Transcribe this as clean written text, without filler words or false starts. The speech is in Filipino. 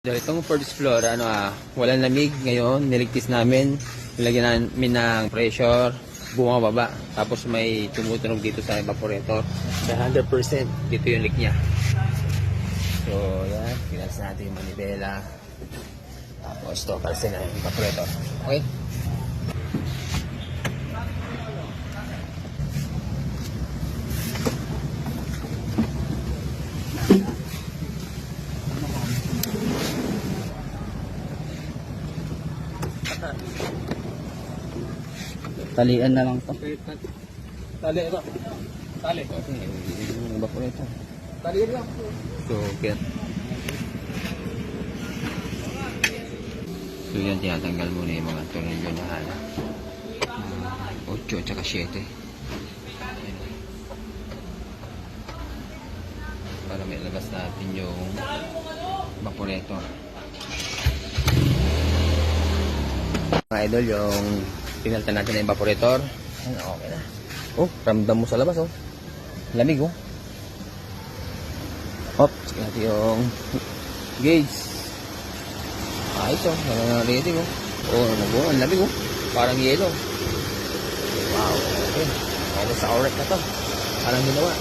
So, itong first floor, walang lamig ngayon. Niligtis namin. Nilagyan namin ng pressure. Bumababa. Tapos may tumutunog dito sa evaporator. Sa 100%, dito yung leak niya. So, yan. Pinas natin yung manibela. Tapos, ito, kalsin na yung evaporator. Okay? Talian na lang to. Tali ito. Tali. Okay, yung evaporator. Tali lang. So, kaya... So, yan, tinatanggal muna yung mga tornilyo na 8 at saka 7. Para may labas natin yung evaporator. Mga idol, yung pinalitan natin na evaporator. Ayan, okay na. Oh, ramdam mo sa labas, oh. Lamig, oh. Hop, sige natin yung gauge. Ayos, oh. Ready, oh. Oh, ang lamig, oh. Parang yellow. Wow, okay. Okay, sa oret na to. Parang ginawa.